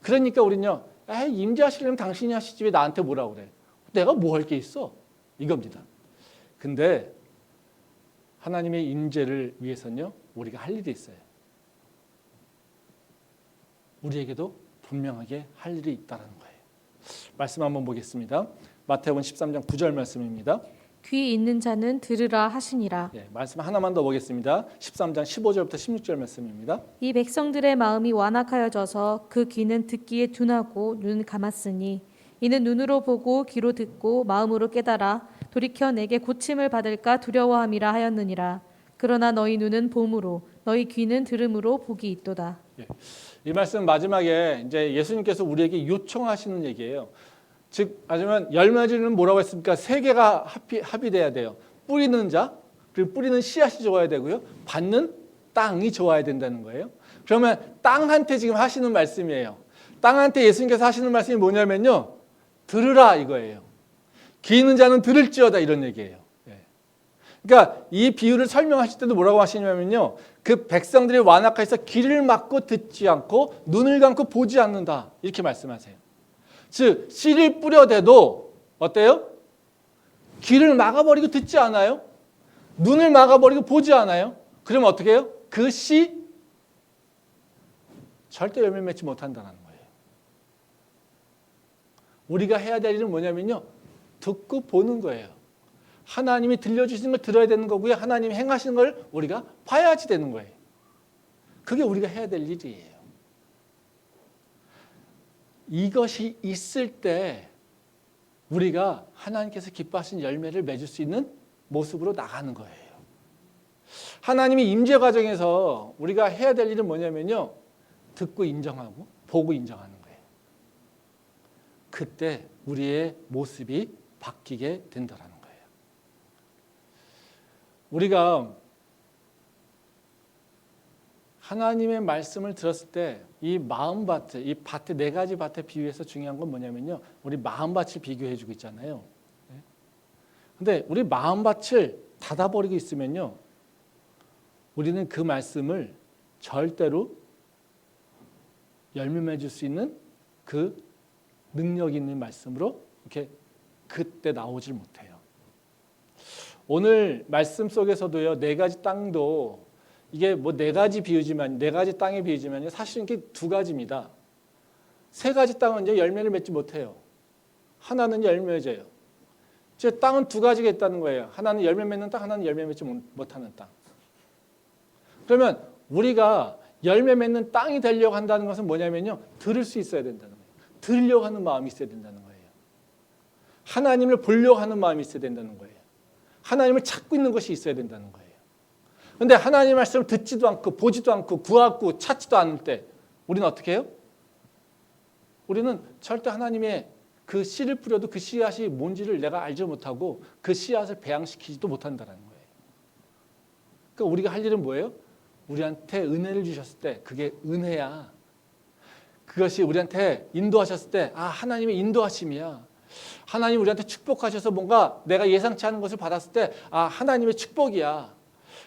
Speaker 1: 그러니까 우리는요, 임재하시려면 당신이 하시지 왜 나한테 뭐라고 그래? 내가 뭐 할 게 있어? 이겁니다. 근데 하나님의 임재를 위해서는요, 우리가 할 일이 있어요. 우리에게도 분명하게 할 일이 있다는 거예요. 말씀 한번 보겠습니다. 마태복음 13장 9절 말씀입니다.
Speaker 2: 귀 있는 자는 들으라 하시니라.
Speaker 1: 말씀 하나만 더 보겠습니다. 13장 15절부터 16절 말씀입니다.
Speaker 2: 이 백성들의 마음이 완악하여져서 그 귀는 듣기에 둔하고 눈은 감았으니 이는 눈으로 보고 귀로 듣고 마음으로 깨달아 돌이켜 내게 고침을 받을까 두려워함이라 하였느니라. 그러나 너희 눈은 봄으로 너희 귀는 들음으로 복이 있도다.
Speaker 1: 이 말씀 마지막에 이제 예수님께서 우리에게 요청하시는 얘기예요. 즉, 하지만 열매지는 뭐라고 했습니까? 세 개가 합의돼야 돼요. 뿌리는 자, 그리고 뿌리는 씨앗이 좋아야 되고요. 받는 땅이 좋아야 된다는 거예요. 그러면 땅한테 지금 하시는 말씀이에요. 땅한테 예수님께서 하시는 말씀이 뭐냐면요, 들으라 이거예요. 귀 있는 자는 들을지어다 이런 얘기예요. 그러니까 이 비유를 설명하실 때도 뭐라고 하시냐면요, 그 백성들이 완악해서 귀를 막고 듣지 않고 눈을 감고 보지 않는다 이렇게 말씀하세요. 즉 씨를 뿌려대도 어때요? 귀를 막아버리고 듣지 않아요? 눈을 막아버리고 보지 않아요? 그러면 어떻게 해요? 그 씨 절대 열매 맺지 못한다는 거예요. 우리가 해야 될 일은 뭐냐면요, 듣고 보는 거예요. 하나님이 들려주시는 걸 들어야 되는 거고요. 하나님이 행하시는 걸 우리가 봐야지 되는 거예요. 그게 우리가 해야 될 일이에요. 이것이 있을 때 우리가 하나님께서 기뻐하시는 열매를 맺을 수 있는 모습으로 나가는 거예요. 하나님의 임재 과정에서 우리가 해야 될 일은 뭐냐면요, 듣고 인정하고 보고 인정하는 거예요. 그때 우리의 모습이 바뀌게 된다라는 거예요. 우리가 하나님의 말씀을 들었을 때 이 마음밭에, 이 밭에 네 가지 밭에 비유해서 중요한 건 뭐냐면요, 우리 마음밭을 비교해 주고 있잖아요. 근데 우리 마음밭을 닫아버리고 있으면요, 우리는 그 말씀을 절대로 열매 맺을 수 있는 그 능력 있는 말씀으로 이렇게 그때 나오질 못해요. 오늘 말씀 속에서도요, 네 가지 땅도 이게 뭐 네 가지 비유지만, 네 가지 땅의 비유지만요, 사실은 이게 두 가지입니다. 세 가지 땅은 이제 열매를 맺지 못해요. 하나는 열매 맺어요. 이제 땅은 두 가지가 있다는 거예요. 하나는 열매 맺는 땅, 하나는 열매 맺지 못하는 땅. 그러면 우리가 열매 맺는 땅이 되려고 한다는 것은 뭐냐면요, 들을 수 있어야 된다는 거예요. 들으려고 하는 마음이 있어야 된다는 거예요. 하나님을 보려고 하는 마음이 있어야 된다는 거예요. 하나님을 찾고 있는 것이 있어야 된다는 거예요. 그런데 하나님의 말씀을 듣지도 않고 보지도 않고 구하고 찾지도 않을 때 우리는 어떻게 해요? 우리는 절대 하나님의 그 씨를 뿌려도 그 씨앗이 뭔지를 내가 알지 못하고 그 씨앗을 배양시키지도 못한다는 거예요. 그러니까 우리가 할 일은 뭐예요? 우리한테 은혜를 주셨을 때 그게 은혜야. 그것이 우리한테 인도하셨을 때 하나님의 인도하심이야. 하나님 우리한테 축복하셔서 뭔가 내가 예상치 않은 것을 받았을 때 하나님의 축복이야.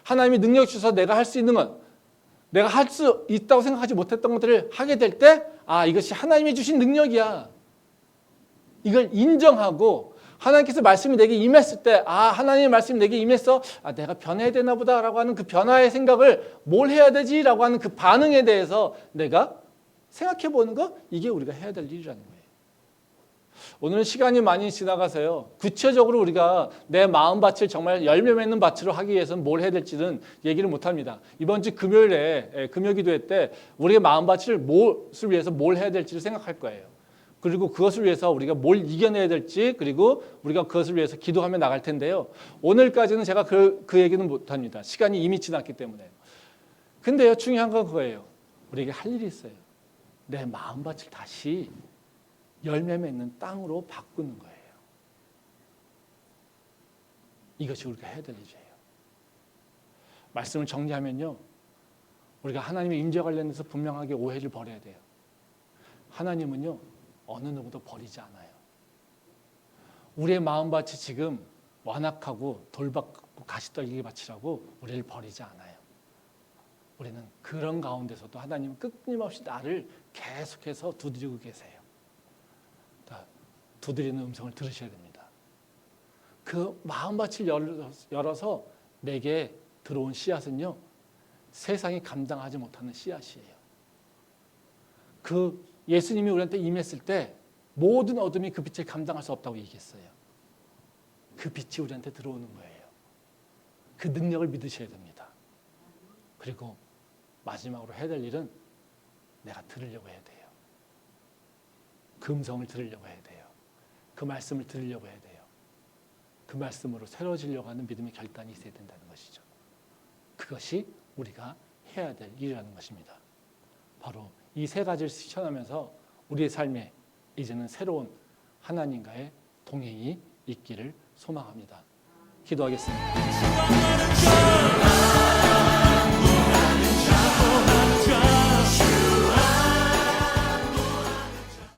Speaker 1: 하나님이 능력 주셔서 내가 할 수 있는 것, 내가 할 수 있다고 생각하지 못했던 것들을 하게 될 때 이것이 하나님이 주신 능력이야. 이걸 인정하고 하나님께서 말씀이 내게 임했을 때 하나님의 말씀이 내게 임했어. 내가 변해야 되나 보다라고 하는 그 변화의 생각을 뭘 해야 되지라고 하는 그 반응에 대해서 내가 생각해 보는 거, 이게 우리가 해야 될 일이라는 거예요. 오늘은 시간이 많이 지나가서요, 구체적으로 우리가 내 마음밭을 정말 열매 맺는 밭으로 하기 위해서는 뭘 해야 될지는 얘기를 못합니다. 이번 주 금요일에 금요기도회 때 우리의 마음밭을 무엇을 위해서 뭘 해야 될지를 생각할 거예요. 그리고 그것을 위해서 우리가 뭘 이겨내야 될지, 그리고 우리가 그것을 위해서 기도하며 나갈 텐데요, 오늘까지는 제가 그 얘기는 못합니다. 시간이 이미 지났기 때문에. 근데요, 중요한 건 그거예요. 우리에게 할 일이 있어요. 내 마음밭을 다시 열매 맺는 땅으로 바꾸는 거예요. 이것이 우리가 해야 될 일이에요. 말씀을 정리하면요, 우리가 하나님의 임재 관련해서 분명하게 오해를 버려야 돼요. 하나님은요, 어느 누구도 버리지 않아요. 우리의 마음밭이 지금 완악하고 돌박고 가시떨기 밭이라고 우리를 버리지 않아요. 우리는 그런 가운데서도 하나님은 끊임없이 나를 계속해서 두드리고 계세요. 두드리는 음성을 들으셔야 됩니다. 그 마음밭을 열어서 내게 들어온 씨앗은요, 세상이 감당하지 못하는 씨앗이에요. 그 예수님이 우리한테 임했을 때 모든 어둠이 그 빛을 감당할 수 없다고 얘기했어요. 그 빛이 우리한테 들어오는 거예요. 그 능력을 믿으셔야 됩니다. 그리고 마지막으로 해야 될 일은 내가 들으려고 해야 돼요. 그 음성을 들으려고 해야 돼요. 그 말씀을 들으려고 해야 돼요. 그 말씀으로 새로워지려고 하는 믿음의 결단이 있어야 된다는 것이죠. 그것이 우리가 해야 될 일이라는 것입니다. 바로 이 세 가지를 실천하면서 우리의 삶에 이제는 새로운 하나님과의 동행이 있기를 소망합니다. 기도하겠습니다.